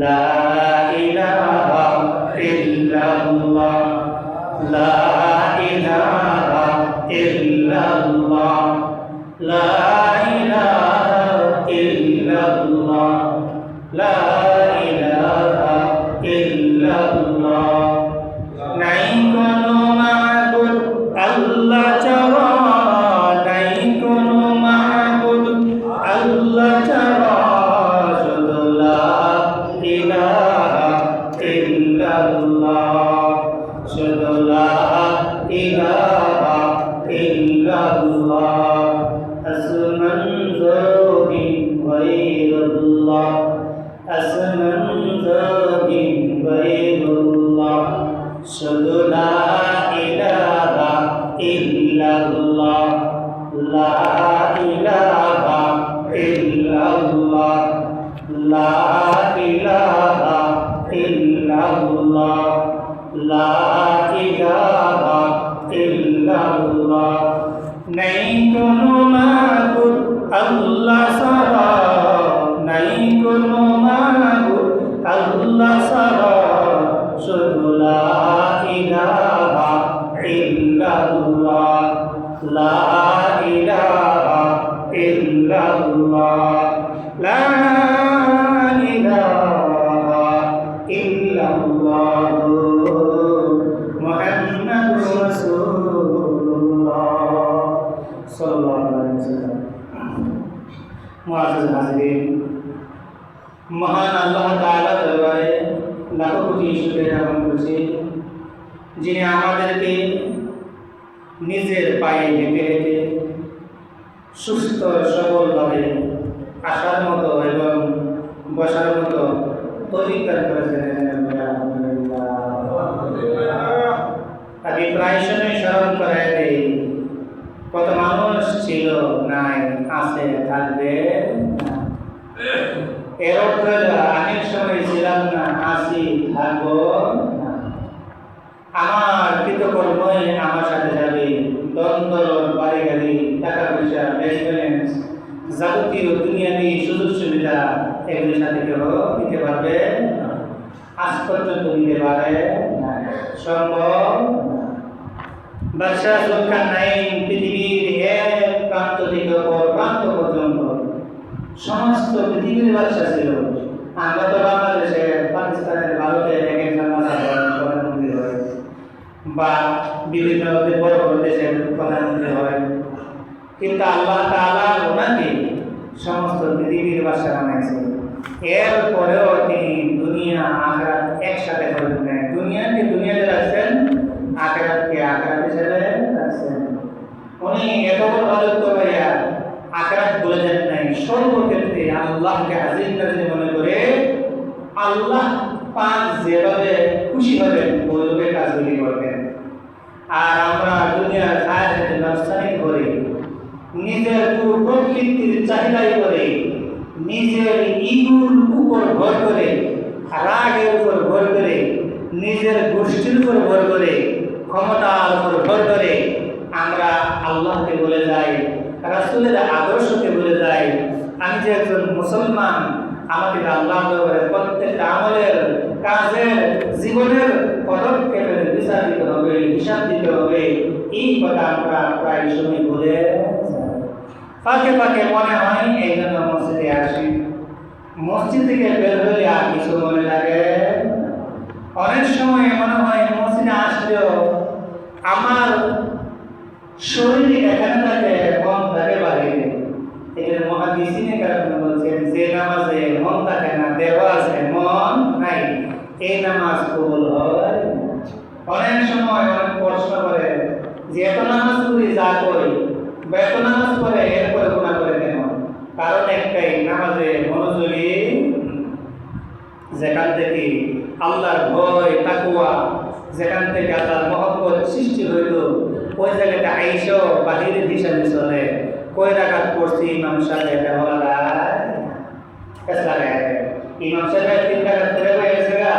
লা ইলাহা ইল্লাল্লাহ, লা ইলাহা ইল্লাল্লাহ, লা ইলাহা ইল্লাল্লাহ, লা ইলাহা ইল্লাল্লাহ। নাই কোনো মাবুদ আল্লাহ ছাড়া, নাই কোনো মাবুদ আল্লাহ ছাড়া, শুধু লা ইলাহা ইল্লাল্লাহ, শুধু লা ইলাহা ইল্লাল্লাহ। আসমান জমিন গায়রুল্লাহ, আসমান জমিন গায়রুল্লাহ, শুধু লা ইলাহা ইল্লাল্লাহ, লা ইলাহা ইল্লাল্লাহ, লা ইলাহা ইল্লাল্লাহ, লা ইলাহা ইল্লাল্লাহ। নাই কোনো মাবুদ আল্লাহ ছাড়া, নাই কোনো মাবুদ আল্লাহ ছাড়া, শুধু লা ইলাহা ইল্লাল্লাহ, লা ইলাহা ইল্লাল্লাহ, লা ইলাহা ইল্লাল্লাহ, মুহাম্মাদুর রাসূলুল্লাহ সাল্লাল্লাহু আলাইহি ওয়াসাল্লাম। মুআজ্জাজ হাজিরিন, মহান আল্লাহ তাআলা দরবারে লাখো কোটি শুকরিয়া জ্ঞাপন করছি, যিনি আমাদেরকে নিজের পায়ে হেঁটে হেঁটে সুস্থ সবলভাবে আসার মতো এবং বসার মতো তৌফিক দান করেছেন। আমি প্রায় সময় স্মরণ করাই দেই, কত মানুষ ছিল, নাই, আছে, থাকবে। এর অর্থ অনেক সময় ছিলাম না, আসি, থাকবো। আমার কৃতকর্মই আমার সাথে যাবে, দ্বন্দ্ব, বাড়ি গাড়ি, টাকা পয়সা, ব্যাংক ব্যালেন্স, যাবতীয় দুনিয়াবি সুযোগ সুবিধা এগুলির সাথে কেউ দিতে পারবে, আজ পর্যন্ত দিতে পারে সম্ভব। বাদশাহ জুলকারনাইন পৃথিবীর এক প্রান্ত থেকে অপর প্রান্ত পর্যন্ত সমস্ত পৃথিবীর বাদশাহ ছিল। আমরা তো বাংলাদেশে, পাকিস্তানের, ভারতের এক একজন প্রধানমন্ত্রী হয়, বা বিভিন্ন বড় বড় দেশের প্রধানমন্ত্রী হয়, কিন্তু আল্লাহ তাআলা ওনাকে সমস্ত পৃথিবীর বাদশাহ বানাইছে। এরপরেও তিনি দুনিয়া আখিরাত একসাথে করে নেন। দুনিয়াকে দুনিয়াতে রাখছেন, আখিরাতকে আখিরাত হিসেবে রাখছেন। উনি এত বড় রাজত্ব করিয়া আখিরাত বলে যান নাই। সর্বক্ষেত্রে আল্লাহকে আজিজ নাজির মনে করে আল্লাহ পাক যেভাবে খুশি হবেন ওইভাবে কাজগুলি করবেন। আর আমরা দুনিয়ার খায় খেতে ব্যবসায়ী করে, নিজের প্রকৃতির চাহিদাই করে, নিজের ইগুর উপর ভর করে, রাগের উপর ভর করে, নিজের গোষ্ঠীর উপর ভর করে, ক্ষমতার উপর ভর করে আমরা আল্লাহকে বলে যাই, রাসূলের আদর্শকে বলে যাই আমি যে একজন মুসলমান, আমাকে আল্লাহ দরবারে প্রত্যেকটা আমলের, কাজের, জীবনের পদক্ষেপের বিচার দিতে হবে, হিসাব দিতে হবে। এই কথা আমরা প্রায় সময় বলে ফাঁকে ফাঁকে মনে হয় এই জন্য মসজিদে আসি। মসজিদ থেকে বের হলে আর কিছু মনে লাগে। অনেক সময় মনে হয় মসজিদে আসলেও আমার শরীর এখানে থাকে, মন থাকে বাইরে। এখানে মুহাদ্দিসিনে কেরাম বলছেন যে নামাজে মন থাকে না, দেহ আছে মন নাই, এই নামাজ কবুল হয়। অনেক সময় অনেক প্রশ্ন করে যে এত নামাজ পড়ি, যা করি, এত নামাজ পড়ে এরপরে গুনাহ করে কেন? কারণ একটাই, নামাজে মনোযোগী, যেখান থেকে আল্লাহর ভয়, তাকওয়া, যেখান থেকে আল্লাহর মহব্বত সৃষ্টি হইল, ওই জায়গাটা আইসো বাহিরের দিশা চলে। কই রাকাত পড়ছি ইমাম সাহেব, এটা বলা যায় ইমাম সাহেব 3 রাকাত পড়ে গেছে গা,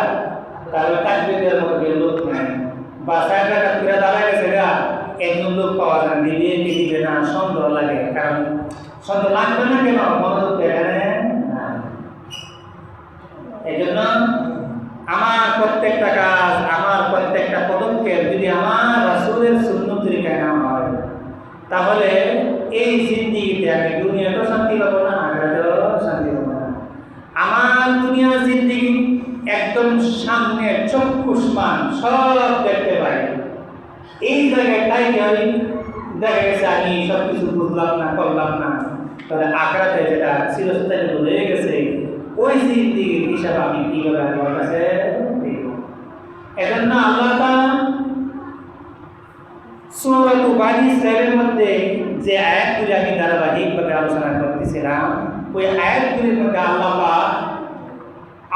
তাহলে তাকবীরের মতো লোক নাই, বা 4 রাকাত পড়ে দাঁড়ায় গেছে গা, একজন লোক পাওয়া যায়, দিবে কি দিবে না সন্দেহ লাগে। কারণ সন্দেহ লাগবে না কেন? মনোযোগ এখানে এই জন্য আমার প্রত্যেকটা কাজ, আমার প্রত্যেকটা পদক্ষেপ যদি আমার রাসূলের সুন্নত তরিকায় না হয়, তাহলে এই জিন্দেগিতে আমি দুনিয়াতেও শান্তি পাবো না, আখিরাতেও শান্তি পাবো না। আমার দুনিয়ার জিন্দেগি একদম সামনে চক্ষুষ্মান, সব দেখতে পাই। এই জায়গায় তাই আমি দেখা গেছে আমি সব কিছু বুঝলাম না, করলাম না, তাহলে আখিরাতে যেটা চিরস্থায়ী রয়ে গেছে ওই জিন্দেগির হিসাব আমি কিভাবে আল্লাহর কাছে দেব? এজন্য আল্লাহ তাআলা সূরা বানী ইসরাঈলের মধ্যে যে আয়াতগুলি আমি ধারাবাহিকভাবে আলোচনা করতেছিলাম, ওই আয়াতগুলির মধ্যে আল্লাহ পাক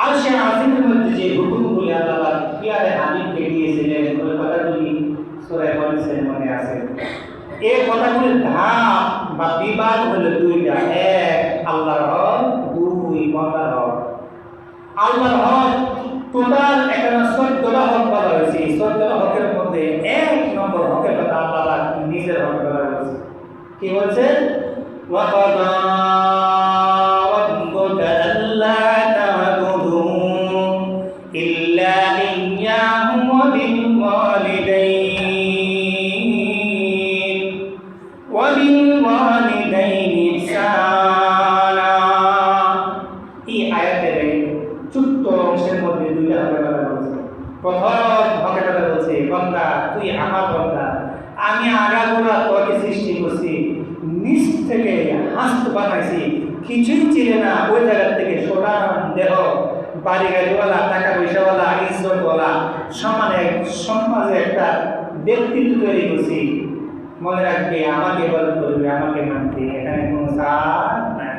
আরশে আজিমের মধ্যে যে হুকুমগুলি আল্লাহ পাক কিয়ারে হাবিবকে দিয়েছিলেন, ওই কথাগুলি সূরা বানী ইসরাঈলের মধ্যে আছে। এই কথাগুলির ধাপ বা বিভাগ হলো দুইটা, এক আল্লাহর হক, দুই বান্দার হক। আল্লাহর হক টোটাল এখানে 14টা হক বলা হয়েছে। 14টা হকের মধ্যে এক নম্বর হকের কথা আল্লাহ নিজের হকের কথা বলছে। কি বলছে? ওয়াকাদা রাব্বুকা আল্লা তা'বুদু ইল্লা ইয়্যাহু ওয়া বিল ওয়ালিদাইনি ইহসানা। এই আয়াতের ছোট্ট অংশের মধ্যে দুইটা হকের কথা বলছে। প্রথম হকের কথা বলছে, বান্দা তুই আমার বান্দা, আমি আগাগোড়া তোকে সৃষ্টি করছি, নিচ থেকে হাস্ত বানাইছি, কিছুই ছিল না, ওই জায়গা থেকে সোনার দেহ, বাড়ি গাড়িওয়ালা, টাকা পয়সাওয়ালা, ইজ্জতওয়ালা সমাজে একটা ব্যক্তিত্ব তৈরি করছি। মনে রাখবে, আমাকে ইবাদত করবে, আমাকে মানবে, এখানে কোনো ছাড় নাই।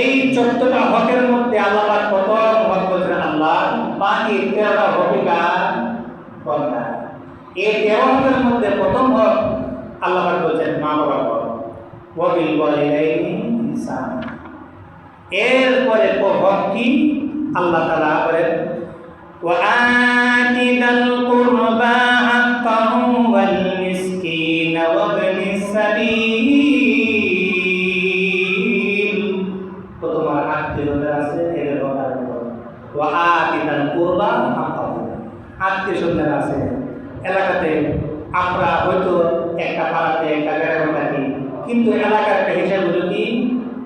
এই 14টা হকের মধ্যে আল্লাহ পাক প্রথম হক বলছেন আল্লাহ, বাকি 13টা হকের বান্দা। এই 13 হকের মধ্যে প্রথম হক আল্লাহ পাক বলছেন মা বাবার হক, ওয়া বিল ওয়ালিদাইনি ইহসানা। এরপরে হক কি? আল্লাহ তাআলা বলেন ওয়া আতি দাল কুরবা হাক্কাহু ওয়াল মিসকিন ওয়া ইবনিস সাবিল। তোমার আত্মীয়তা আছে, এদের কথা বলো। ওয়া আতি দাল কুরবা হাক্কাহু, আত্মীয়স্বজন আছে এলাকাতে। আমরা হয়তো একটা পাড়াতে, একটা গ্রামে থাকি, কিন্তু এলাকার একটা হিসাব হলো কি,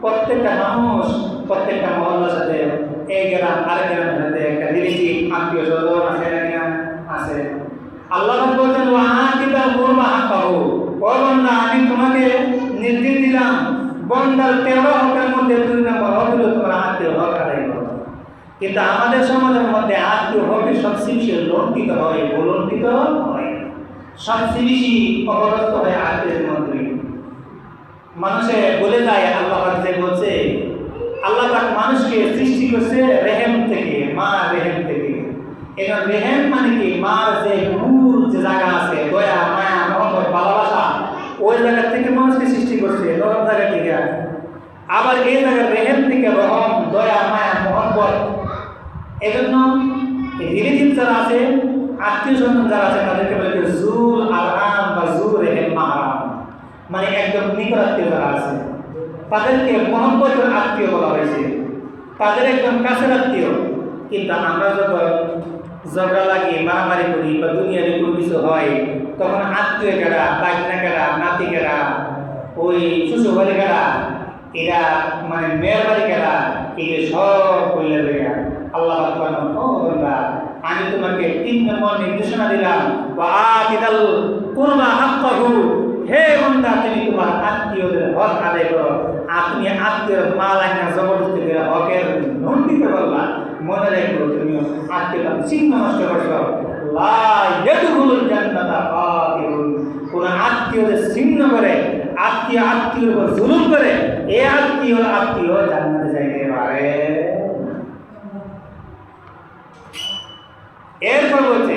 প্রত্যেকটা মানুষ প্রত্যেকটা মহল্লার সাথে এই গ্রাম আরেক গ্রামের সাথে একটা রিলেটিভ আত্মীয় স্বজন আছে না? আছে। আল্লাহ বলছেন ওয়া আতিদা কুরবা হাক্কাহু, ও বান্দা আমি তোমাকে নির্দেশ দিলাম, বান্দার 13 হকের মধ্যে 2 নম্বর হক হলো তোমার আত্মীয় হক আদায় করো। কিন্তু আমাদের সমাজের মধ্যে আত্মীয় হকের সবচেয়ে বেশি লঙ্ঘিত হয়, বলণ্ঠিত হয়, সবচেয়ে বেশি অপরাধ হয় আত্মীয়ের মধ্যে। মানুষে বলে যায় আল্লাহ পাক যে বলছে, আল্লাহ পাক মানুষকে সৃষ্টি করছে রেহেম থেকে, মা রেহেম থেকে। এখন রেহেম মানে কি? মার যে মূল যে জায়গা আছে, দয়া, মায়া, মহব্বত, ভালোবাসা, ওই জায়গা থেকে মানুষকে সৃষ্টি করছে, নরম জায়গা থেকে। আবার এই জায়গার রেহেম থেকে রহম, দয়া, মায়া, মহব্বত। এজন্য রিলেটিভ যারা আছে, আত্মীয় স্বজন যারা আছে, তাদেরকে বলে জুল আরহাম বা জুল রেহেম মাহরাম, মানে একদম নিকট আত্মীয় যারা আছে তাদেরকে মহব্বতের আত্মীয় বলা হয়েছে, তাদের একদম কাছের আত্মীয়। কিন্তু আমরা যখন ঝগড়া লাগি, মারামারি করি বা দুনিয়ার কোনো কিছু হয়, তখন আত্মীয় কেরা, বাগনা কেরা, নাতি কেরা, ওই শ্বশুর বাড়ি কেরা, এরা মানে মেয়ের বাড়ি কেরা, এগুলো সব বললে দেয়া। আল্লাহ আমি তোমাকে 3 নম্বর নির্দেশনা দিলাম, ওয়া আতিদাল কুরবা হাক্কাহু, হে বান্দা তুমি তোমার আত্মীয়দের হক আদায় করো। আপনি আত্মীয়ের মাল আইনা জবরদস্তি করে হকের লঙ্ঘিত করলা, মনে রাখো তুমি আত্মীয়তা চিহ্ন নষ্ট করছো। লা ইয়াদখুলুল জান্নাতা কাফিরুন, কোন আত্মীয়দের চিহ্ন করে, আত্মীয়ের উপর জুলুম করে, এই আত্মীয় জান্নাতে যাইতে পারে। এরপর বলছে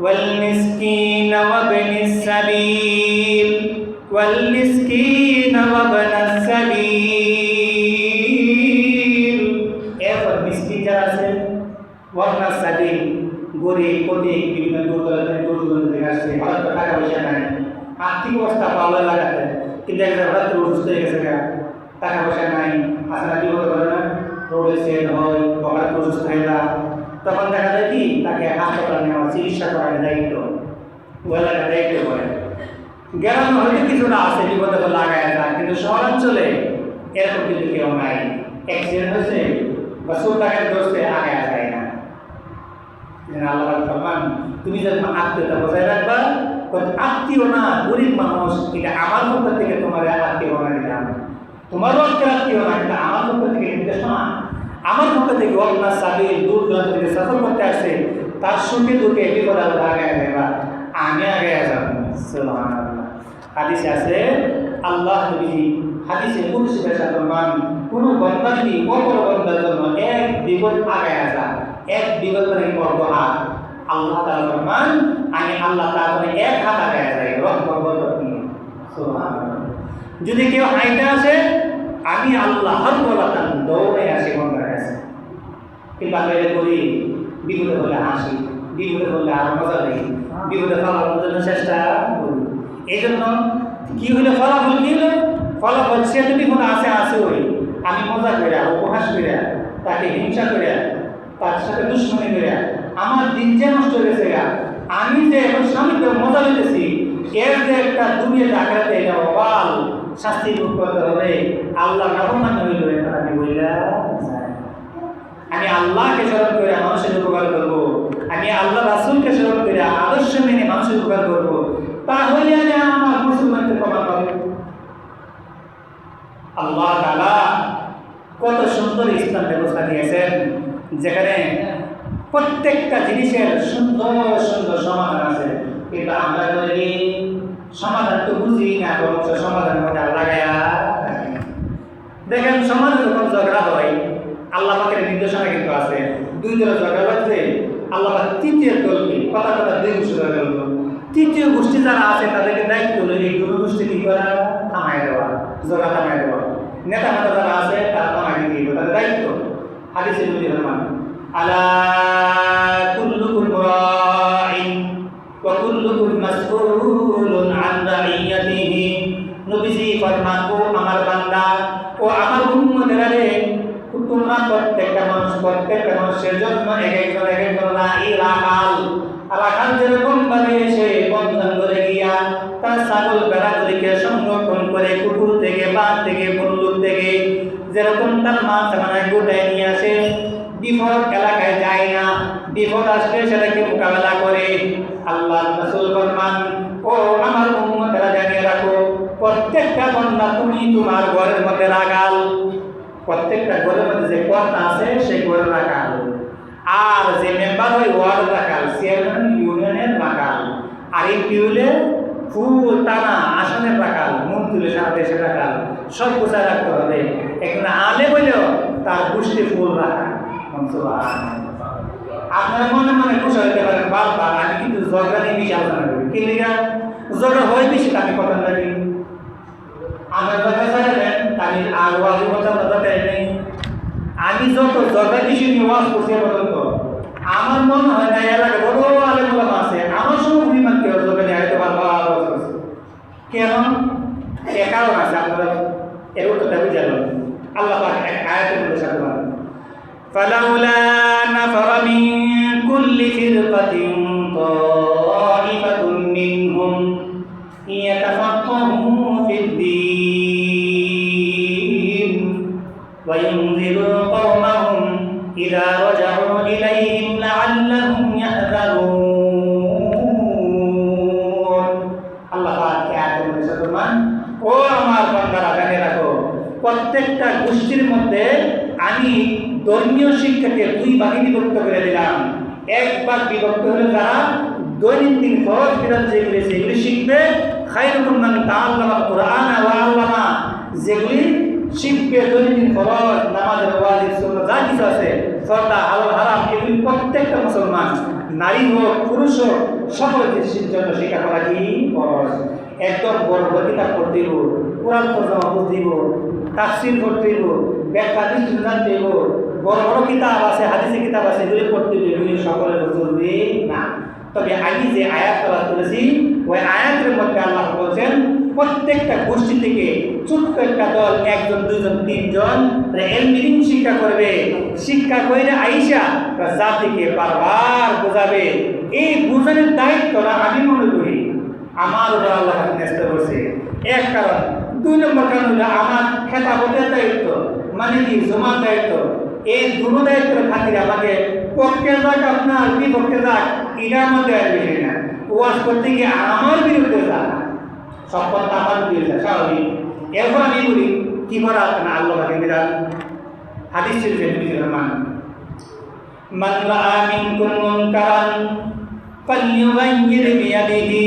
ওয়াল মিসকিন ওয়া ইবনিস সাবিল, ওয়াল মিসকিন ওয়া ইবনাস সাবিল। এরপর মিসকিন যারা আছে, ওয়া ইবনাস সাবিল, গরিব কোটিক বিভিন্ন দূর থেকে আসছে, হয়তো টাকা পয়সা নাই, আর্থিক অবস্থা ভালো লাগাতে, কিন্তু একটা হঠাৎ অসুস্থ হয়ে গেছে, টাকা পয়সা নাই, আসলে কি বলতে পারে না, রোডে সেট হয়, বকার প্রশস্ত হয়ে যায়, তখন দেখা যায় কি তাকে হাসপাতালে নেওয়া, চিকিৎসা করার দায়িত্ব এলাকার দায়িত্ব করে। গ্রামে হয়তো কিছুটা আছে বিপদে লাগায় যায়, কিন্তু শহরাঞ্চলে এরকম কিন্তু কেউ নাই। অ্যাক্সিডেন্ট হয়েছে বা চোর ডাকাত ধরছে, আগে যায় না। আল্লাহ ফরমান, তুমি যখন আত্মীয়তা বজায় রাখবা, আত্মীয় না গরিব মানুষ, এটা আমার পক্ষ থেকে তোমার আত্মীয় বানাই দিলাম। তোমার রক্তের আত্মীয় না, এটা আমার পক্ষ থেকে নির্দেশনা। আমার পক্ষ থেকে অন্যার সাবিল দূর দূরান্ত থেকে সফর করতে আসছে, তার সুখে দুঃখে বিপদ আলাদা আগে যাবা, আমি আগে যাব। সুবহানাল্লাহ। হাদিসে আছে, আল্লাহ নবী হাদিসে কুদসি ভাষা ফরমান, কোন বান্দা যদি অপর বান্দার জন্য এক বিপদ আগে আসা, এক বিপদ মানে বড় হাত, আল্লাহ তাআলা ফরমান, আমি আল্লাহ তাআলা মানে এক হাত আগে যাই রহমত বরকত নিয়ে। সুবহানাল্লাহ। যদি কেউ হাইটা আসে, আমি আল্লাহ হর বলাতাম দৌড়ে আসি বান্দার কাছে। কিন্তু আমরা এটা করি, বিপদে হলে হাসি, বিপদে হলে আরো মজা লাগে, বিপদে ফলাফলের জন্য চেষ্টা করি। এই জন্য কি হলো ফলাফল, কি হলো ফলাফল, সে যদি কোনো আছে ওই আমি মজা করে উপহাস করে তাকে হিংসা করে তার সাথে দুশ্মনী করে আমার দিন যে নষ্ট হয়ে গেছে, আমি যে এখন স্বামীকে মজা নিতেছি, এর যে একটা দুনিয়াতে আখেরাতে এটা অবাল শাস্তি ভোগ করতে হবে। আল্লাহ নাফরমানি হইল এটা আমি বইলা যায়। আমি আল্লাহকে স্মরণ করে মানুষের উপকার করব, আমি আল্লাহ রাসূলকে স্মরণ করে আদর্শ মেনে মানুষের উপকার করব, তাহলে আমি আমার মুসলমানকে ক্ষমা পাবো। আল্লাহ তাআলা কত সুন্দর ইসলাম ব্যবস্থা দিয়েছেন, যেখানে প্রত্যেকটা জিনিসের সুন্দর সুন্দর সমাধান আছে। কিন্তু আমরা যদি সমাধান তো বুঝি না, বরং সমাধানের মধ্যে লাগায়া দেখেন, সমাজে যখন ঝগড়া হয়, আল্লাহ পাকের নির্দেশনা কিন্তু আছে, দুই দলের ঝগড়া হচ্ছে, আল্লাহ পাক তৃতীয় দলকে কথা দুই গোষ্ঠী ধরে গেল, তৃতীয় গোষ্ঠী যারা আছে তাদেরকে দায়িত্ব হলো এই দুই গোষ্ঠী কি করা, থামাই দেওয়া, ঝগড়া থামাই দেওয়া। নেতা নেতা যারা আছে তারা থামাই দিতে তাদের দায়িত্ব। হাদিসে নবী ফরমান, আলা কুল্লুকুম রাইন ওয়া কুল্লুকুম মাসউলুন আন রাইয়াতিহি। নবীজি ফরমান, ও আমার বান্দা, ও আমার উম্মতেরা রে, তোমরা প্রত্যেকটা মানুষের জন্য এক একজন রাখাল যেরকম ভাবে সে বন্ধন করে গিয়া তার ছাগল ভেড়াগুলিকে সংরক্ষণ করে কুকুর থেকে, বাঘ থেকে, বন্দুক থেকে যেরকম তার মাছ মানে গোটায় নিয়ে আসে, বিপদ এলাকায় যায় না, বিপদ আসলে সেটাকে মোকাবেলা করে। আল্লাহ রাসূল ফরমান, ও আমার উম্মতেরা জানিয়ে রাখো, প্রত্যেকটা বান্দা তুমি তোমার ঘরের মধ্যে রাখাল, প্রত্যেকটা ঘরের মধ্যে যে কর্তা আছে সেই ঘরের রাখাল, আর যে মেম্বার হয় ওয়ার্ড রাখাল, চেয়ারম্যান ইউনিয়নের রাখাল, আর এমপি হলে ফুল টানা আসনের রাখাল, মন্ত্রী সারা দেশের রাখাল, সব গোছায় রাখতে হবে। এখানে আলে বলেও তার গোষ্ঠী ফুল রাখা। আপনার মনে মনে খুশি হইতে পারেন, বারবার আমি কিন্তু ঝগড়া নিয়ে বেশি আলোচনা করি, কি লিগা ঝগড়া হয় বেশি, আমি কথা লাগি আমার কথা চাইলেন আমি আর ওয়াজ কথা দরকার নেই। আমি যত ঝগড়া বেশি নিয়ে ওয়াজ করছি পর্যন্ত আমার মনে হয় না এলাকায় বড় আলেম ওলামা আছে আমার সঙ্গে পরিমাণ কেউ ঝগড়া নিয়ে হয়তো বারবার ওয়াজ করছে। কেন? এ কারণ আছে, আপনারা এর উত্তরটা বুঝে যাবেন। আল্লাহ পাক এক আয়াতের মধ্যে সাথে বলেন, ফালাউলা নাফারা মিন কুল্লি ফিরকাতিন তাইফাতুন মিনহুম ইয়াতাফাক্কাহু ফিদ-দীন ওয়া ইউনযিরু কওমাহুম ইযা রাজাউ ইলাইহিম লাআল্লাহুম ইয়াহযারুন। আল্লাহ পাক আয়াতের মধ্যে সাথে বলেন, ও আমার বান্দারা জেনে রাখো, প্রত্যেকটা গোষ্ঠীর মধ্যে আমি ধর্মীয় শিক্ষাকে দুই ভাগে বিভক্ত করে দিলাম। এক ভাগ বিভক্ত হলে যারা দৈনন্দিন ফরজ বিধান যেগুলি সেগুলি শিখবে, খায়রুকুম মান তাআল্লামা কুরআন ওয়া আল্লামা, যেগুলি শিখবে দৈনন্দিন ফরজ, নামাজের ওয়াজিব সুন্নাত যা কিছু আছে, ফরজ হালাল হারাম, এগুলি প্রত্যেকটা মুসলমান নারী হোক পুরুষ হোক সকলের জন্য শিক্ষা করা কি ফরজ। একদম বড় কিতাব পড়তে হইব, কোরআন তরজমা বুঝতে হইব, তাফসীর পড়তে হইব, ব্যাখ্যা দৃষ্টি জানতে হইব, বড় বড় কিতাব আছে, হাদিসের কিতাব আছে, এগুলি পড়তে হইব, এগুলি সকলের চলবে না। তবে আমি যে আয়াত তলাশ করেছি ওই আয়াতের মধ্যে আল্লাহ বলছেন প্রত্যেকটা গোষ্ঠী থেকে ছোট্ট একটা দল, 1 জন 2 জন 3 জন এলমিন শিক্ষা করবে। শিক্ষা করে আইসা জাতিকে বারবার বোঝাবে। এই বোঝানোর দায়িত্বটা আমি মনে করি আমার উপর আল্লাহ ন্যস্ত করছে। এক কারণ। 2 নম্বর কারণ হলো আমার খেতাবতের দায়িত্ব, মানে কি জমার দায়িত্ব। এই দুটো দায়িত্বের খাতিরে আমাকে পক্ষে যাক আপনার বিপক্ষে যাক এটা আমাদের বিষয় না। ওয়াজ করতে গিয়ে আমার বিরুদ্ধে যাক, সব কথা আমার বিরুদ্ধে স্বাভাবিক। এরপর আমি বলি কি করা না আল্লাহ বিরাট হাদিস শরীফে মান রাআ মিনকুম মুনকারান ফালইউগাইয়ির বিয়াদিহি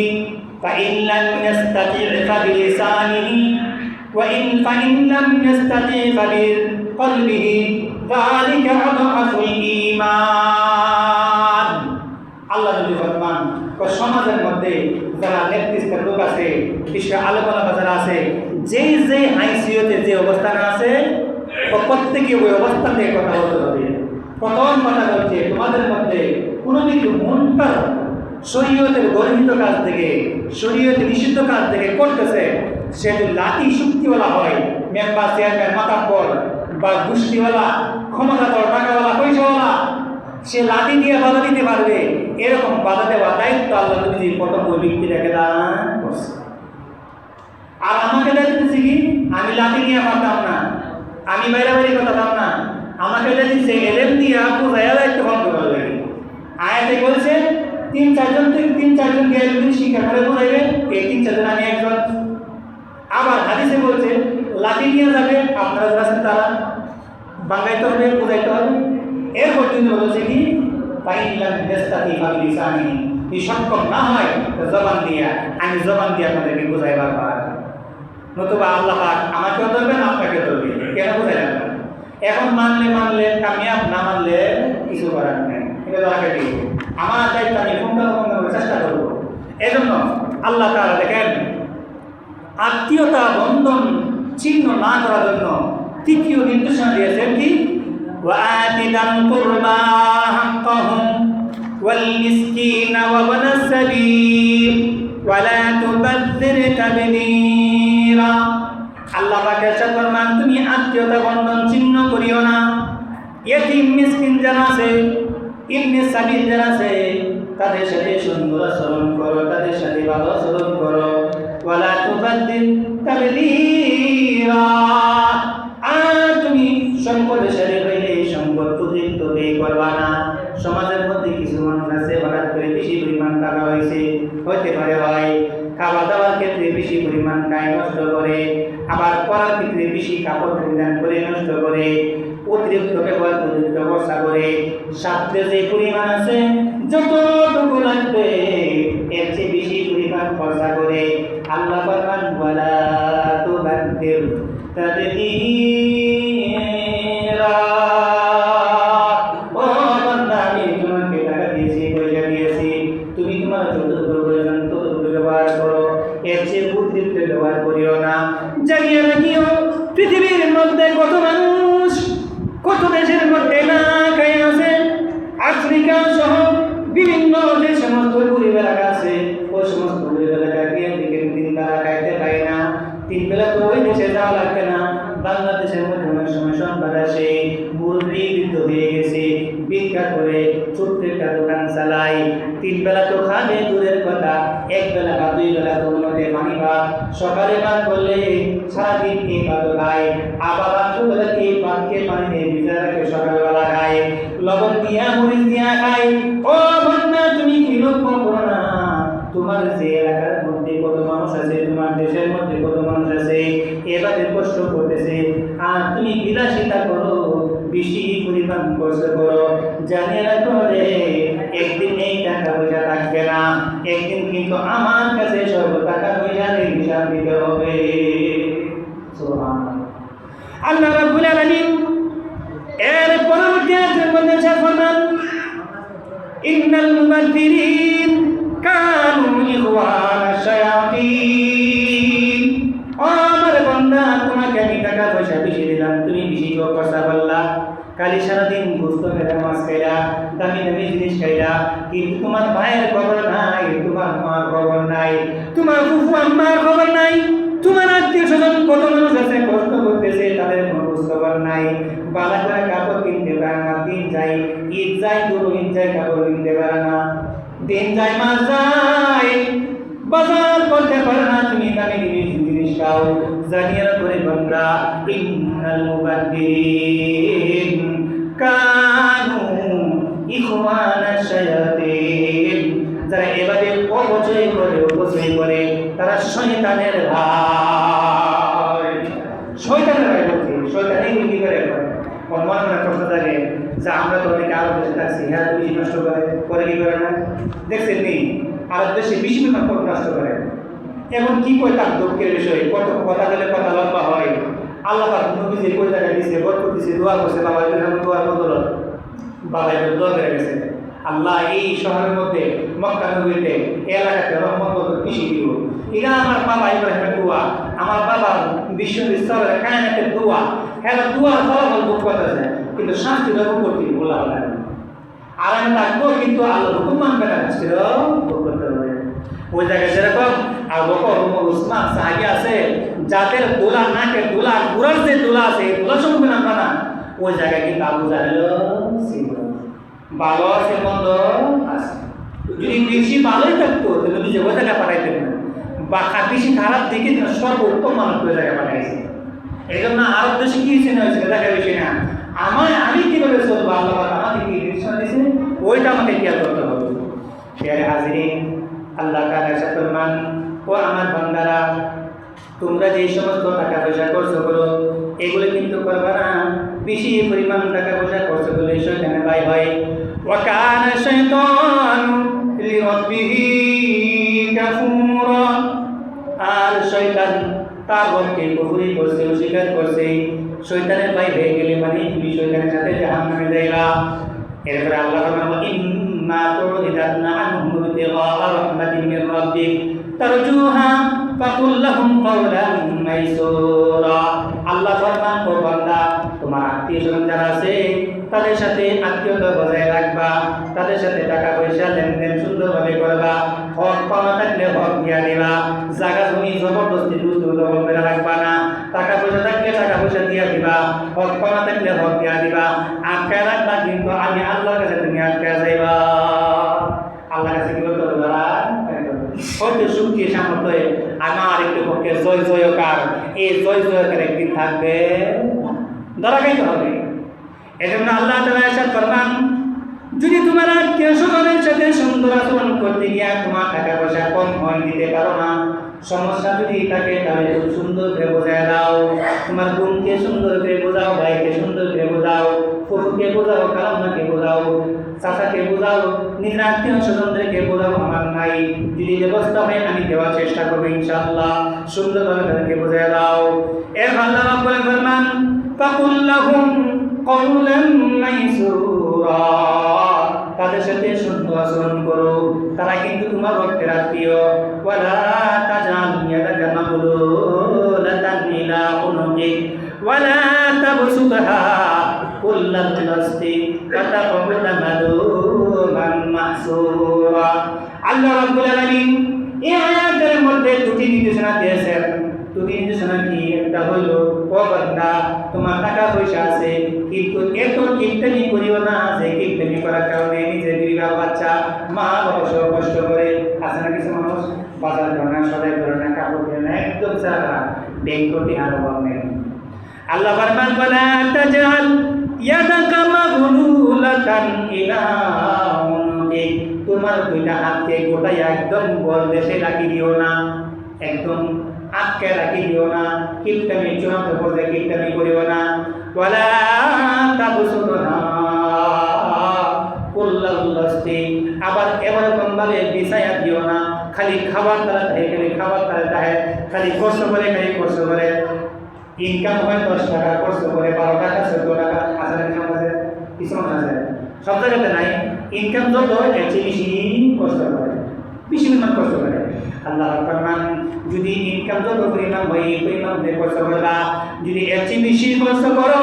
ফাইন লাম ইস্তাতি' ফাবিলিসানিহি ফাইন লাম ইস্তাতি' ফাবিকলবিহি যালিকা আদআফুল ঈমান। আল্লাহ নবী ফরমান সমাজের মধ্যে যারা নেতৃত্বের লোক আছে, বিশেষ আলেম-ওলামা যারা আছে, যে হাইসিয়তে যে অবস্থানে আছে প্রত্যেকে ওই অবস্থা থেকে কথা বলতে হবে। প্রথম কথা হচ্ছে তোমাদের মধ্যে কোনো কিছু মুনকার শরীয়তের গর্হিত কাজ থেকে, শরীয়তের নিষিদ্ধ কাজ থেকে করতেছে, সে যদি লাঠি শক্তিওয়ালা হয়, মেম্বার চেয়ারম্যান মাতাব্বর বা গোষ্ঠীওয়ালা ক্ষমতাধর টাকাওয়ালা পয়সাওয়ালা, সে লাঠি দিয়ে বাধা দিতে পারবে। এরকম বাধা দেওয়ার দায়িত্ব আল্লাহ নবী প্রথম ওই ব্যক্তিটাকে দান করছে। আর আমাকে দায়িত্ব দিচ্ছে কি, আমি লাঠি নিয়ে পারতাম না, আমি বাইরে করতাম না, আমাকে দিচ্ছে এলেম দিয়ে বুঝাইয়া দায়িত্ব পালন করা লাগে। আয়াতে বলছে 3-4 জন থেকে 3-4 জন গিয়ে শিক্ষা করে বোঝাইবে, এই 3-4 জন আমি একজন। আবার হাদিসে বলছে লাঠি নিয়ে যাবে, আপনারা যারা আছেন তারা বাঙাইতে হবে, বোঝাইতে হবে। এরপর তিনি বলেছে কি ফাইনাল নেস্তাতি ফাবিলিসানি, এই সক্ষম না হয় তো জবান দিয়া, আমি জবান দিয়ে আপনাদেরকে বোঝাইবার পার, নতুবা আল্লাহ পাক আমাকেও ধরবেন আপনাকে ধরবে। কেন বোঝাইলাম না? এখন মানলে কামিয়াব, না মানলে কিছু করার নেই। এটা তো আগে দিব আমার দায়িত্ব, আমি কোনটা চেষ্টা করবো। এজন্য আল্লাহ তাআলা দেখেন আত্মীয়তা বন্ধন ছিন্ন না করার জন্য তৃতীয় নির্দেশনা দিয়েছেন কি وآت ذا القربى حقه والمسكين وابن السبيل ولا تبذر تبذيرا। আল্লাহ পাকের ইরশাদ ফরমান তুমি আত্মীয়তা বন্ধন ছিন্ন করিও না। ইয়েতিম মিসকিন যারা আছে, ইবনে সাবিল যারা আছে, তাদের সাথে সুন্দর আচরণ করো, তাদের সাথে ভালো আচরণ করো। ওয়ালা তুবাদ্দির তাবদীরা, আর তুমি সম্পদশালী হইলে সম্পদ অতিরিক্ত ব্যয় করবা না। সমাজের মধ্যে কিছু মানুষ আছে হঠাৎ করে বেশি পরিমাণ টাকা হয়েছে, হইতে পারে হয় খাওয়া দাওয়ার ক্ষেত্রে বেশি পরিমাণ খায় নষ্ট করে, আবার পড়ার ক্ষেত্রে বেশি কাপড় পরিধান করে নষ্ট করে, অতিরিক্ত ব্যবহার অতিরিক্ত খরচা করে। সাথে যে পরিমাণ আছে যতটুকু লাগবে এর চেয়ে বেশি পরিমাণ খরচা করে। আল্লাহ ফরমান ওয়ালা তুবাদ্দির তাবদীরা, ও বান্দা আমি তোমাকে টাকা দিয়েছি, পয়সা দিয়েছি, তুমি তোমার যতটুকু প্রয়োজন ততটুকু ব্যবহার করো, এর চেয়ে অতিরিক্ত ব্যবহার করিও না। জানিয়ে রাখিও পৃথিবীর মধ্যে কত মানুষ কত দেশের মধ্যে না খাই আছে। আফ্রিকা সহ বিভিন্ন যে সমস্ত গরিব এলাকা আছে, ওই সমস্ত গরিব এলাকাকে দিন তারা খাইতে পায় না। 3 বেলা তো ওই দেশে যাওয়া লাগবে না। বাংলাদেশের মধ্যে অনেক সময় সংবাদ আসে মুরব্বী বৃদ্ধ হয়ে গেছে, ভিক্ষা করে ছোট্ট একটা দোকান চালায়। 3 বেলা তো খাবে দূরের কথা, 1 বেলা বা 2 বেলা তো মধ্যে পানি ভাত, সকালে ভাত করলে সারাদিন এই ভাত খায়, আবার রাত্রবেলা এই ভাতকে পানি দিয়ে ভিজা রাখে, সকালবেলা খায়, লবণ দিয়া মরিচ দিয়া খায়। ও বন্ধা তুমি কি লক্ষ্য করো না তোমার যে এলাকার মধ্যে কত মানুষ আছে, তোমার দেশের মধ্যে কত মানুষ আছে এবারে কষ্ট করতেছে, আর তুমি বিলাসিতা করো, বেশি পরিমাণ খরচ করো। জানিয়ে রাখো রে একদিন এই টাকা পয়সা থাকবে না, একদিন কিন্তু আমার কাছে সব টাকা পয়সার হিসাব দিতে হবে। সুবহানাল্লাহ। আল্লাহ রাব্বুল আলামিন এর পরবর্তী আয়াতের মধ্যে ফরমান ইন্নাল মুবাযযিরিন কানু ইখওয়ানা শায়াতিন। ও আমার বান্দা তোমাকে আমি টাকা পয়সা বেশি দিলাম, তুমি বেশি খরচা করলা, কালি সারাদিন গোস্ত খাইলা, মাছ খাইলা, দামি দামি জিনিস খাইলা, কিন্তু তোমার ভাইয়ের খবর নাই, তোমার মার খবর নাই, তোমার ফুফু আম্মার খবর নাই, তোমার আত্মীয় স্বজন কত মানুষ আছে কষ্ট করতেছে, তাদের কোনো খোঁজ খবর নাই। বালা করে কাপড় কিনতে পারে না, দিন যায় ঈদ যায়, দুটো ঈদ যায়, কাপড় কিনতে পারে না, দিন যায় মাস যায়, বাজার করতে পারে না, তুমি দামি জিনিস খাও। জানিয়ে করে বান্দা, ইন্নাল মুবাদ্দিরিন কানু ইখওয়ানাশ শায়াতিন, যারা এভাবে অপচয় করে তারা শয়তানের ভাই। শয়তানের ভাই বলছে, শয়তানই কি করে মনে মনে প্রশ্ন থাকে যে আমরা তো অনেকে আরব দেশে থাকছি, হ্যাঁ বেশি নষ্ট করে কি করে না? দেখছেন নি আরব দেশে বেশি নষ্ট করে। এখন কি কয় তার দুঃখের বিষয়, কত কথা বলে কথা লম্বা হয়। আল্লাহ পাক নবী যে কই জায়গা দিয়েছে, বরকত দিয়েছে, দোয়া করছে, বাবা ইব্রাহিম দোয়ার বদলত বাবা এবার দোয়া করে গেছে, আল্লাহ এই শহরের মধ্যে মক্কা নগরীতে এলাকাতে রহমত বেশি দিব। এটা আমার বাবা ইব্রাহিমের দোয়া, আমার বাবা বিশ্ব স্তরের কায়নাতের দোয়া, হ্যাঁ দোয়ার ফলাফল ভোগ করতে যায়, কিন্তু শাস্তি ভোগ করতে বলা হবে না। আর আমি থাকবো কিন্তু আল্লাহ হুকুম মানবে না, শাস্তির ভোগ করতে হবে। ওই জায়গায় যেরকম আবু বকর, ওমর, উসমান সাহাবী আছে, যাদের দোলা নাকের দোলা, গুড়ার যে দোলা আছে, দোলা সম্পর্কে আমরা না, ওই জায়গায় কিন্তু আবু জাহেল ছিল। ভালো আছে মন্দ আছে, যদি বেশি ভালোই থাকতো তাহলে নিজে ওই জায়গায় পাঠাইতেন না, বা বেশি খারাপ দিকে সর্বোত্তম মানুষ ওই জায়গায় পাঠাইছে। এই জন্য আরব দেশে কি হয়েছে না হয়েছে দেখা বেশি না, আমি কিভাবে চলবো, আল্লাহ আমাকে কি নির্দেশনা দিয়েছে ওইটা আমাকে খেয়াল করতে হবে। প্রিয় হাজিরিন, আল্লাহ তাআলা ইরশাদ ফরমান, ও আমার বান্দারা, তোমরা যে সমস্ত টাকা পয়সা খরচ করো এগুলো কিন্তু করবে না বেশি পরিমাণ টাকা পয়সা খরচ করলে শয়তানের ভাই হয়। ওয়া কানা শাইতানু লিরাব্বিহি কাফুরা, আর শয়তান তার রবকে কুফরি করছে, অস্বীকার করছে। শয়তানের ভাই হয়ে গেলে মানে তুমি শয়তানের সাথে জাহান্নামে যাইবা। এরপরে আল্লাহ ফরমান, ইম্মা তুরিদান্না আনহুম ইবতিগা রাহমাতিন মির রাব্বিক তারজুহা ফাকুল লাহুম কাওলান মাইসুরা। আল্লাহ ফরমান, ও বান্দা, তোমার আত্মীয়স্বজন যারা আছে তাদের সাথে আত্মীয়তা বজায় রাখবা, তাদের সাথে টাকা পয়সা লেনদেন সুন্দরভাবে করবা, হক পাওয়া থাকলে হক দিয়া দিবা, জায়গা জমি জবরদস্তি দখল করে রাখবা না, টাকা পয়সা থাকলে টাকা পয়সা দিয়া দিবা, হক পাওয়া থাকলে হক দিয়া দিবা, আটকায় রাখবা কিন্তু আমি আল্লাহর কাছে তুমি আটকায় যাইবা। আল্লাহর কাছে কি বলতে হবে? হয়তো শক্তি সামর্থ্য আমার একটু পক্ষে জয় জয়কার, এই জয় জয়কার একদিন থাকবে, ধরা খাইতে হবে। এজন্য আল্লাহ তাআলা ইরশাদ ফরমান, যদি তোমার আত্মীয় স্বজনের সাথে সুন্দর আচরণ করতে গিয়া তোমার টাকা পয়সা কম হয়, দিতে পারো না, সমস্যা যদি থাকে তাহলে খুব সুন্দর করে বোঝায় দাও। তোমার বোনকে সুন্দর করে বোঝাও, ভাইকে সুন্দর করে বোঝাও, ফুফুকে বোঝাও, কালাম্মাকে বোঝাও, চাচাকে বোঝাও, নিজের আত্মীয় স্বজনদেরকে বোঝাও আমার নাই, যদি ব্যবস্থা হয় আমি দেওয়ার চেষ্টা করবো ইনশাআল্লাহ। সুন্দরভাবে তাদেরকে বোঝায় দাও। এর আল্লাহ রাব্বুল ফরমান, ফাকুল লাহুম কাওলান মাইসুরা, তাদের সাথে সুন্দর আচরণ করো, তারা কিন্তু তোমার রক্তের আত্মীয়। ওয়ালা তাজাল ইয়াদাকা মাগলুলাতান ইলা উনুকিক ওয়ালা তাবসুতহা কুল্লাল বাসতি ফাতাকুনা মালুমান মাহসুরা। আল্লাহ রাব্বুল আলামিন এই আয়াতের মধ্যে দুটি নির্দেশনা দিয়েছেন। দুটি নির্দেশনা কি? একটা হলো, ও বান্দা, তোমার টাকা পয়সা আছে কিন্তু এত কিপটামি করিও না যে কিপটামি করার কারণে নিজের পরিবার, বাচ্চা, মা বাবা সব কষ্ট করে। আছে না কিছু মানুষ বাজার করে না, সদাই করে না, কাপড় কেনে না, একদম সারা ব্যাংক করতে আর অভাব নেই। আল্লাহ ফরমান, ওয়ালা তাজাল ইয়াদাকা মাগলুলাতান ইলা উনুকিক, তোমার দুইটা হাতকে গোটাই একদম বল দেশে রাখি দিও না, একদম আটকে রাখি দিও না, কিপটামি চূড়ান্ত পর্যায়ে কিপটামি করিও না। ওয়ালা তাবসুতহা কুল্লাল বাসতি, আবার এরকম ভাবে বিছায়া দিও না, খালি খাবার তারা দেয়, খালি খাবার তারা দেয়, খালি কষ্ট করে, খালি কষ্ট করে। ইনকাম হয় 10 টাকা, কষ্ট করে 12 টাকা 14 টাকা, আছে না কিছু আছে, সব জায়গাতে নাই। ইনকাম যত এর চেয়ে বেশি কষ্ট করে, বেশি পরিমাণ কষ্ট করে। আল্লাহ ফরমান, যদি ইনকাম যত পরিমাণ হয় এই পরিমাণ কষ্ট করবা, যদি এর চেয়ে বেশি কষ্ট করো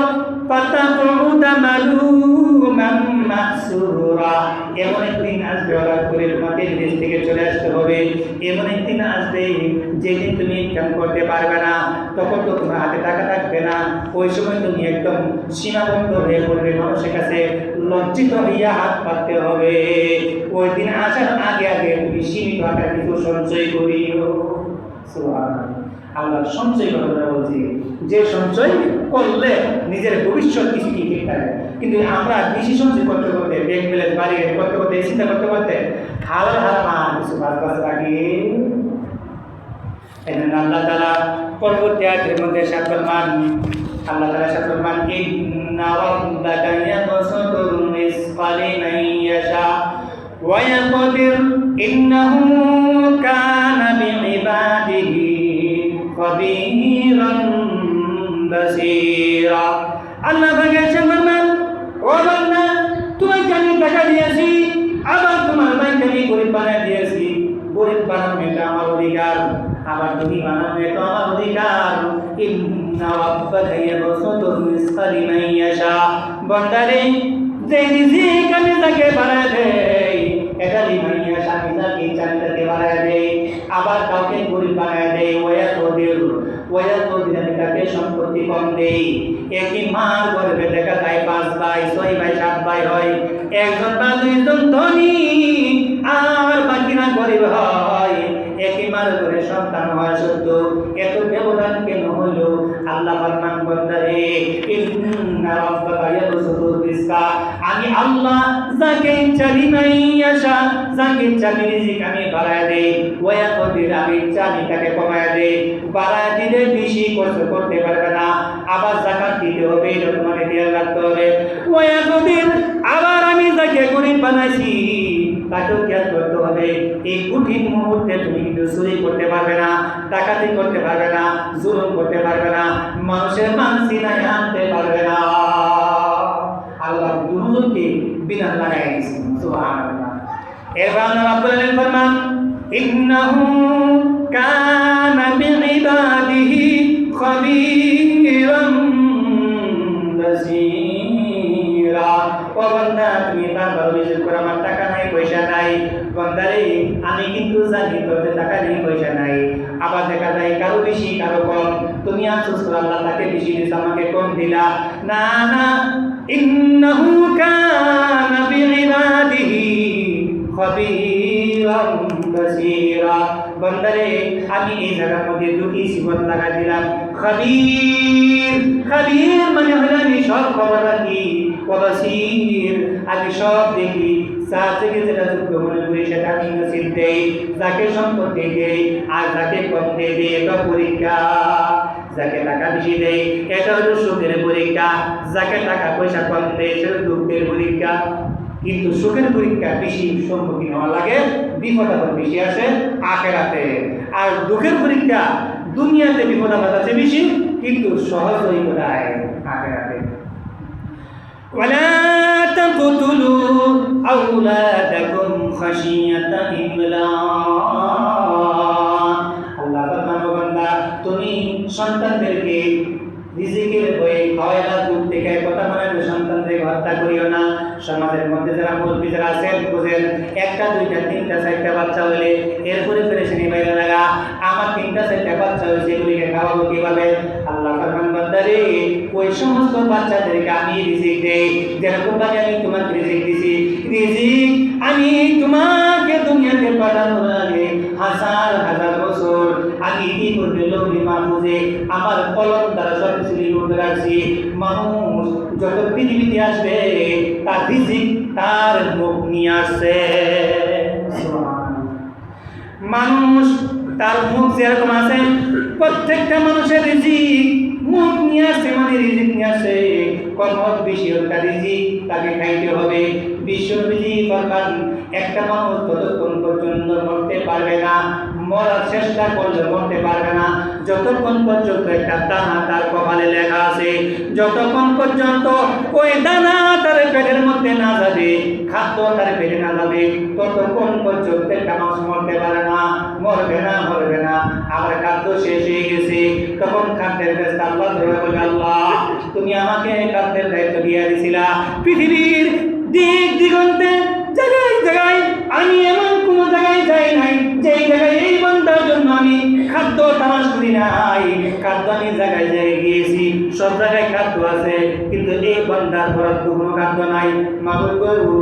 ফাতাকুদা মালুমান মাহসুরা। এমন একদিন আসবে হঠাৎ করে তোমাকে দেশ থেকে চলে আসতে হবে। এমন একদিন আসবে যেদিন তুমি ইনকাম করতে পারবে না, তখন তো তোমার হাতে টাকা থাকবে না। ওই সময় তুমি একদম সীমাবদ্ধ হয়ে পড়বে, মানুষের কাছে লজ্জিত হইয়া হাত পাততে হবে। ওই দিন আসার আগে আগে তুমি সীমিত আকার কিছু সঞ্চয় করিও। সুবহানাল্লাহ। আল্লাহ সঞ্চয় কথা বলছি, যে সঞ্চয় করলে নিজের ভবিষ্যৎ কিছু কি ঠিক থাকে। কিন্তু আমরা বেশি সঞ্চয় করতে করতে, ব্যাংক ব্যালেন্স বাড়ি করতে করতে, চিন্তা করতে করতে হালাল হারাম কিছু বাদ রাখি। আল্লাহ তাআলা পরবর্তী আয়াতের মধ্যে সাফরমান, আল্লাহ তাআলা সাফরমান, ইন্না রাব্বাকা ইয়াবসুতুর রিজকা লিমান ইয়াশা ওয়া ইয়াকদির ইন্নাহু কানা বিইবাদিহি খাবীরান বাসীরা। আল্লাহ তাআলা সাফরমান, ও বান্দা, তোমাকে আমি টাকা দিয়েছি, আবার তোমার ভাইকে আমি গরিব বানিয়ে দিয়েছি। গরিব বানানো এটা আমার অধিকার, আবার তুমি বানানো এটা আমার অধিকার। ইন্না রাব্বাকা ইয়াবসুতুর রিজকা লিমান ইয়াশা। বান্দারে, যে রিজিক আমি তাকে বাড়ায় দেই, এটা লিমান ইয়াশা, আমি যাকে চাই তাকে বাড়ায় দেই। আবার কাউকে গরিব বানায় দেই। আমি তাকে সম্পত্তি কম দেই। একই মার গর্ভে দেখা যায় 5 ভাই, 6 ভাই, 7 ভাই হয়। একজন বা দুইজন ধনী আর বাকিরা গরিব হয়। একই মার ঘরে সন্তান হয় সত্য। এত ব্যবধান কেন হলো? আল্লাহ ফরমান, বান্দারে, ইন্না রাব্বাকা ইয়াবসুতুর রিজকা, আমি আল্লাহ যাকে ইচ্ছা লিমান ইয়াশা, যাকে ইচ্ছা রিজিক আমি বাড়ায় দেই। ওয়া ইয়াকদির, আমি ইচ্ছা আমি তাকে কমায় দেই। বাড়ায় দিলে বেশি খরচ করতে পারবে না, আবার যাকাত দিতে হবে, এটা তোমাকে দিয়ে রাখতে হবে। ওয়া ইয়াকদির, আবার আমি যাকে গরিব বানাইছি তাকেও খেয়াল করতে হবে। এই কঠিন মুহূর্তে তুমি কিন্তু চুরি করতে পারবে না, ডাকাতি করতে পারবে না, জুলুম করতে পারবে না, মানুষের মানসি নাই আনতে পারবে না। আল্লাহ দুজনকে বিধান লাগাই দিয়েছেন। সুবহানাল্লাহ। এরপর আল্লাহ রাব্বুল আলামিন ফরমান, ইন্নাহু কানা বিইবাদিহি খাবীরান বাসীরা। ও বান্দা, তুমি বারবার অভিযোগ করো আমার টাকা নাই, পয়সা নাই। বান্দারে, আমি কিন্তু জানি তোর টাকা নেই, পয়সা নাই। আবার দেখা যায় কারো বেশি কারো কম। তুমি আফসোস করো, আল্লাহ তাকে বেশি দিয়েছে, আমাকে কম দিলা। না না, ইন্নাহু কানা বিইবাদিহি খাবীরান বাসীরা। বান্দারে, আমি এই জায়গার মধ্যে দুটি সিফত লাগাই দিলাম। খাবীর, খাবীর মানে হলো আমি সব খবর রাখি। বাসীর, আমি সব দেখি। থেকে যেটা যোগ্য মনে করি সেটা আমি নসিব দেই, যাকে সম্পত্তি দেই আর যাকে কম দেই, এটা পরীক্ষা। যাকে টাকা বেশি দেই এটা হলো সুখের পরীক্ষা, যাকে টাকা পয়সা কম দেয় সেটা দুঃখের পরীক্ষা। কিন্তু সুখের পরীক্ষা বেশি সম্মুখীন হওয়া লাগে, বিপদ আপদ বেশি আসে আখিরাতে। আর দুঃখের পরীক্ষা দুনিয়াতে বিপদ আপদ আছে বেশি, কিন্তু সহজ হয়ে যায় আখিরাতে। ওয়ালা তাকতুলু আওলাদাকুম খাশিয়াতা ইমলাক। আল্লাহ পাক বান্দা, তুমি সন্তানদেরকে রিজিকের বয়ে খাওয়াইলা, দুধ থেকে কথা বলে সন্তানদেরকে হত্যা করিও না। সমাজের মধ্যে যারা মুরব্বী যারা আছেন, বুঝেন, 1টা 2টা 3টা 4টা বাচ্চা হলে এরপরে পেরেশানি বাইরে লাগা। আমার 3টা 4টা বাচ্চা হয়েছে, এগুলিকে খাওয়াবো কিভাবে? আল্লাহ ফরমান, বান্দারে, ওই সমস্ত বাচ্চাদেরকে আমি রিজিক দেই, যেরকম ভাবে আমি তোমাকে রিজিক দিছি। রিজিক আমি তোমাকে দুনিয়াতে পাঠানোর আগে হাজার হাজার বছর আমি কি করবে লৌহি মাহফুজে আমার কলম দ্বারা সব কিছু লিখে রাখছি। মানুষ যত পৃথিবীতে আসবে তার রিজিক তার মুখ নিয়ে আসছে। মানুষ তার মুখ যেরকম আছে, প্রত্যেকটা মানুষের রিজিক মুখ নিয়ে আসছে, মানে রিজিক নিয়ে আসছে। কম হোক বেশি হোক, তার রিজিক তাকে খাইতে হবে। বিশ্বনবী ফরমান, একটা মানুষ ততক্ষণ পর্যন্ত মরতে পারবে না, মরার চেষ্টা করলে মরতে পারবে না যতক্ষণ পর্যন্ত একটা দানা তার কপালে লেখা আছে। যতক্ষণ পর্যন্ত ওই দানা তার পেটের মধ্যে না যাবে, খাদ্য তার পেটে না যাবে ততক্ষণ পর্যন্ত একটা মানুষ মরতে পারে না, মরবে না। আবার খাদ্য শেষ হয়ে গেছে, তখন খাদ্যের ফেরেশতা আল্লাহ ধরে বলে, আল্লাহ তুমি আমাকে খাদ্যের দায়িত্ব দিয়ে দিয়েছিলা, পৃথিবীর দিক দিগন্তে জায়গায় আমি এমন কোনো জায়গায় যাই নাই যেই জায়গায় এই বান্দার জন্য আমি খাদ্য তালাশ করি নাই। খাদ্য আমি জায়গায় গিয়েছি, সব জায়গায় খাদ্য আছে, কিন্তু এই বান্দার বরাদ্দ কোনো খাদ্য নাই।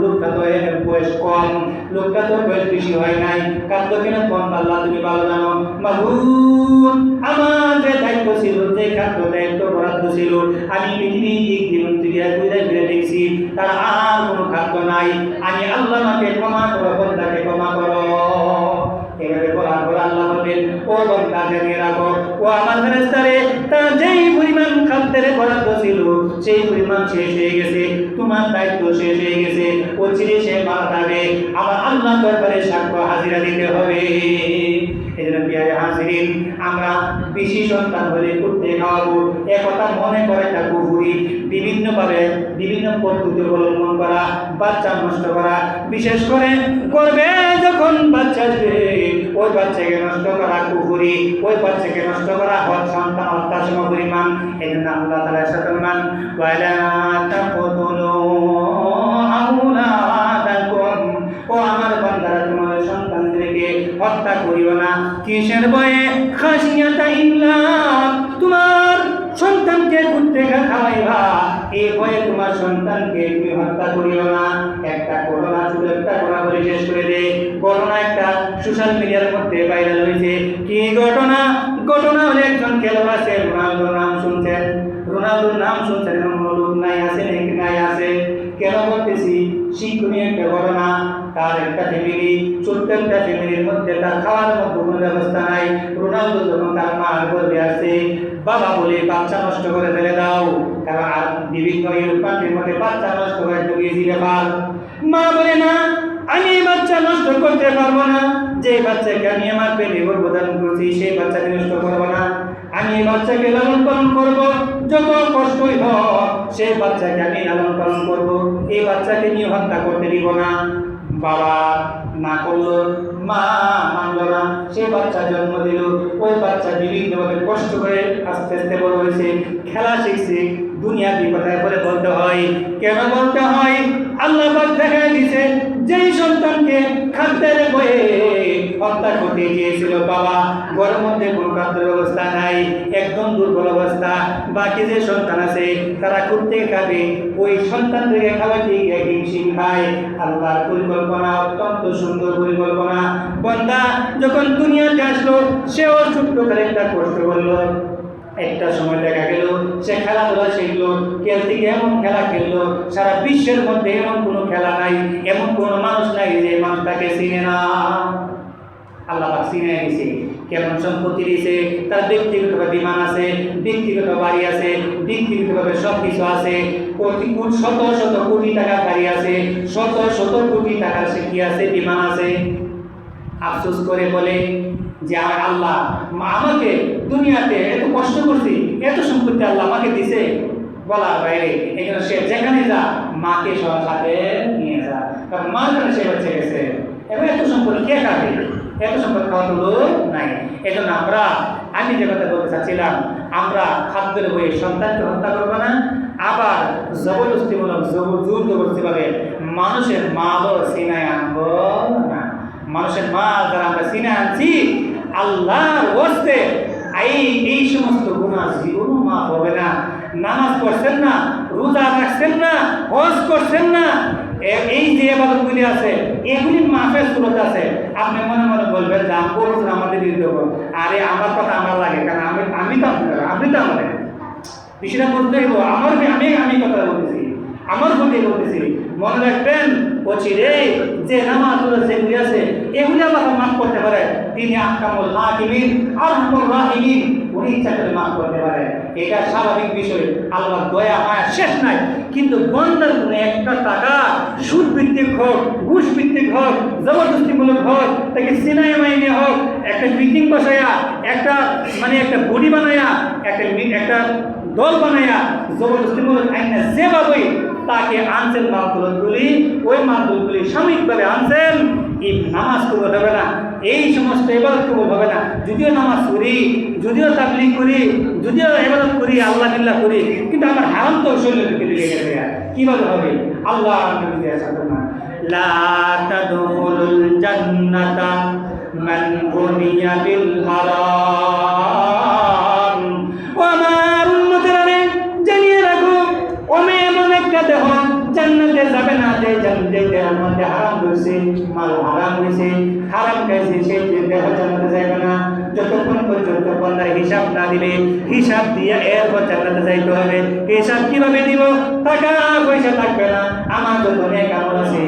লোকটা তো বয়স কম, লোকটা তো বয়স বেশি হয় নাই, খাদ্য কেন কম আল্লাহ তুমি ভালো জানো। মাহবুব আমার যে দায়িত্ব ছিল, যে খাদ্য দায়িত্ব বরাদ্দ ছিল, আমি পৃথিবীর দিক জীবন থেকে ঘুরে দেখছি তার আর কোনো খাদ্য নাই। আমি আল্লাহ আমাকে ক্ষমা করো, বন্দাকে ক্ষমা করো। এভাবে বলার পর আল্লাহ বলবেন, ও বান্দা জানিয়ে রাখো, ও আমার ফেরেশতারে, তার যেই পরিমাণ খাদ্যের বরাদ্দ ছিল সেই পরিমাণ শেষ হয়ে গেছে, তোমার দায়িত্ব শেষ হয়ে গেছে, ও চিরে সে মারা যাবে, আমার আল্লাহ দরবারে সাক্ষ্য হাজিরা দিতে হবে। এজন্য প্রিয় হাজিরিন, আমরা বেশি সন্তান হলে করতে খাওয়াবো একথা মনে করে একটা কুফরি, বিভিন্নভাবে বিভিন্ন পদ্ধতি অবলম্বন করা, বাচ্চা নষ্ট করা, বিশেষ করে করবে যখন বাচ্চা ওই বাচ্চাকে নষ্ট করা কুফরি, ওই বাচ্চাকে নষ্ট করা সন্তান হত্যা সমপরিমাণ। এই জন্য আল্লাহ তাআলা শতমান ওয়ালা তাকতুলু আওলাদাকুম, ও আমার বান্দারা তোমাদের সন্তানদেরকে হত্যা করিও না। কিসের ভয়ে? খাশিয়াতা ইমলাক, তোমার সন্তানকে কুত্তে খাওয়াইবা, এই ভয়ে তোমার সন্তানকে তুমি হত্যা করিও না। একটা ঘটনা, শুধু একটা ঘটনা বলে শেষ করে দে। ঘটনা একটা সোশ্যাল মিডিয়ার মধ্যে ভাইরাল হয়েছে। কি ঘটনা? ঘটনা হলে একজন খেলোয়াড় আছে, রোনালদোর নাম শুনছেন, এমন লোক নাই আছে নাকি? নাই আছে। কেন বলতেছি? শিক্ষণীয় একটা ঘটনা। তার একটা ফ্যামিলি, ছোট্ট একটা ফ্যামিলির মধ্যে তার খাওয়ার মতো কোনো ব্যবস্থা নাই। রোনালদো যখন তার মার গর্ভে আসে, বাবা বলে বাচ্চা নষ্ট করে ফেলে দাও, কারণ আর বিভিন্ন ইউরোপ কান্ট্রির মধ্যে বাচ্চা নষ্ট করে ঢুকিয়েছি ব্যাপার। মা বলে না, আমি বাচ্চা নষ্ট করতে পারবো না, যে বাচ্চাকে আমি আমার পেটে গর্ভধারণ করছি সেই বাচ্চাকে নষ্ট করবো না, আমি এই বাচ্চাকে লালন পালন করবো, যত কষ্টই হোক সেই বাচ্চাকে আমি লালন পালন করবো, এই বাচ্চাকে নিয়ে হত্যা করতে দিব না। বাবা না করলো, মা মানলো না, সে বাচ্চা জন্ম দিল। ওই বাচ্চা বিভিন্নভাবে কষ্ট করে আস্তে আস্তে বড় হয়েছে, খেলা শিখছে। দুনিয়া বিপদায় বলে বলতে হয়। কেন বলতে হয়? আল্লাহ পাক দেখায় দিয়েছে, যেই সন্তানকে খাদ্যের বয়ে হত্যা করতে গিয়েছিল বাবা, ঘরের মধ্যে কোনো খাদ্যের ব্যবস্থা নাই, একদম দুর্বল অবস্থা, বাকি যে সন্তান আছে তারা কুত্তে খাবে, ওই সন্তানদেরকে খাওয়াতে গিয়ে হিমশিম খায়। আল্লাহর পরিকল্পনা অত্যন্ত সুন্দর পরিকল্পনা। বান্দা যখন দুনিয়াতে আসলো, সেও ছোট্ট করে একটা কষ্ট করলো। একটা সময় দেখা গেল সে খেলাধুলা শিখলো, খেলতে গিয়ে এমন খেলা খেললো, সারা বিশ্বের মধ্যে এমন কোনো খেলা নাই, এমন কোনো মানুষ নাই যে মানুষ তাকে চিনে না। আল্লাহ পাক চিনে গেছে। কেমন সম্পত্তি দিয়েছে, তার ব্যক্তিগতভাবে বিমান আছে, ব্যক্তিগত বাড়ি আছে, ব্যক্তিগতভাবে সব কিছু আছে, শত শত কোটি টাকার গাড়ি আছে, শত শত কোটি টাকার সে কি আছে, বিমান আছে। আফসোস করে বলে যে আল্লাহ আমাকে দুনিয়াতে এত কষ্ট করছি, এত সম্পত্তি আল্লাহ আমাকে দিছে, বলার বাইরে। এখানে সে যেখানে যা মাকে সবার সাথে নিয়ে যা, কারণ মা যেন সে বাচ্চা গেছে। এবার এত সম্পত্তি কে খাবে? এত সম্পত্তি খাওয়া তো লোক নাই। এই জন্য আমি যে কথা বলতে চাচ্ছিলাম, আমরা খাদ্যের বইয়ে সন্তানকে হত্যা করবো না, আবার জবরদস্তিমূলক জোর জবরদস্তিভাবে মানুষের মালও সিনায় আনবো না। মানুষের মাল যারা আমরা সিনে আনছি, আল্লাহর ওয়াস্তে এই সমস্ত গুনাহ জীবনও মাফ হবে না। নামাজ পড়ছেন না, রোজা রাখছেন না, হজ করছেন না, এই যে ইবাদতগুলি আছে এগুলি মাফের সুরত আছে। আপনি মনে মনে বলবেন যে আমাদের বিরুদ্ধে, আরে আমার কথা আমার লাগে, কারণ আমি তো আপনি তো আমাদের বিষয়টা বলতে হইব। আমি কথা বলতেছি, আমার প্রতি বলতেছি। মনে রাখবেন অচিরে যে নামাজ যেগুলি আছে এগুলি আল্লাহ মাফ করতে পারে। তিনি আহকামুল হাকিমিন, আরহামুর রাহিমিন, উনি ইচ্ছা করে মাফ করতে পারে। এটা স্বাভাবিক বিষয়, আল্লাহর দয়া মায়া শেষ নাই। কিন্তু বন্দার কোনো একটা টাকা সুদ ভিত্তিক হোক, ঘুষ ভিত্তিক হোক, জবরদস্তিমূলক হোক, তাকে সিনাই মাইনে হোক, একটা মিটিং বসাইয়া, একটা বডি বানাইয়া, একটা দল বানাইয়া জবরদস্তিমূলক আইন যেভাবে তাকে আনছেন মাহদুরগুলি, ওই মাহদুরগুলি সাময়িকভাবে আনছেন, এই নামাজ কবুল হবে না, এই সমস্ত ইবাদত কবুল হবে না। যদিও নামাজ করি, যদিও তাবলীগ করি, যদিও ইবাদত করি, আল্লাহ বিল্লাহ করি, কিন্তু আমার হারাম তো শরীরের ভিতরে লেগে গেছে, কিভাবে হবে? আল্লাহ নবী সাল্লাল্লাহু আলাইহি ওয়াসাল্লাম লা তাদখুলুল জান্নাতা মান বুনিয়া বিল হারাম। ও আমার উম্মতেরা রে, জানিয়ে রাখো, ওমে এমন একটা দেহ জান্নাতে যাবে না যে দেহের মধ্যে হারাম রয়েছে, মাল হারাম হয়েছে, হারাম খাইছে, সেই দেহ জান্নাতে যাবে না যতক্ষণ পর্যন্ত বান্দার হিসাব না দিবে। হিসাব দিয়ে এরপর জান্নাতে যাইতে হবে। হিসাব কিভাবে দিব? টাকা পয়সা থাকবে না, আমার যত নেক আমল আছে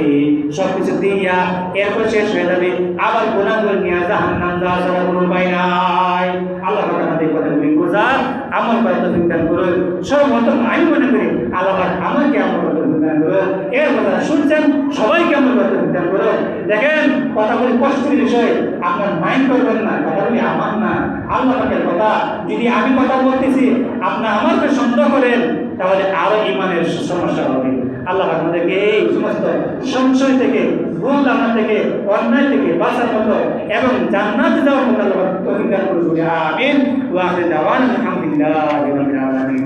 সবকিছু দিয়া এরপর শেষ হয়ে যাবে, আবার গুনাহগুলো নিয়ে জাহান্নাম যাওয়ার ছাড়া কোনো উপায় নাই। আল্লাহ পাক আমাদের কথাগুলি বোঝার আমল করার তৌফিক দান করুন। সর্বপ্রথম আমি মনে করি আল্লাহ পাক আমাকে আমল করার তৌফিক দান করুন। এর কথা শুনছেন, সবাইকে আমল করার তৌফিক দান করুন। দেখেন, কথাগুলি কষ্টের বিষয়, আপনার মাইন্ড করবেন না, কথাগুলি আমার না, আল্লাহ পাকের কথা। যদি আমি কথা বলতেছি আপনার আমাকে সন্দেহ করেন, তাহলে আরো ইমানের সমস্যা হবে। আল্লাহ আমাদেরকে এই সমস্ত সংশয় থেকে, ভুল ধারণা থেকে, অন্যায় থেকে বাঁচার মতো এবং জান্নাতে যাওয়ার মতো আল্লাহ তৌফিক দান করুন। আমিন ওয়া আখিরু দাওয়ানা আলহামদুলিল্লাহি রাব্বিল আলামিন।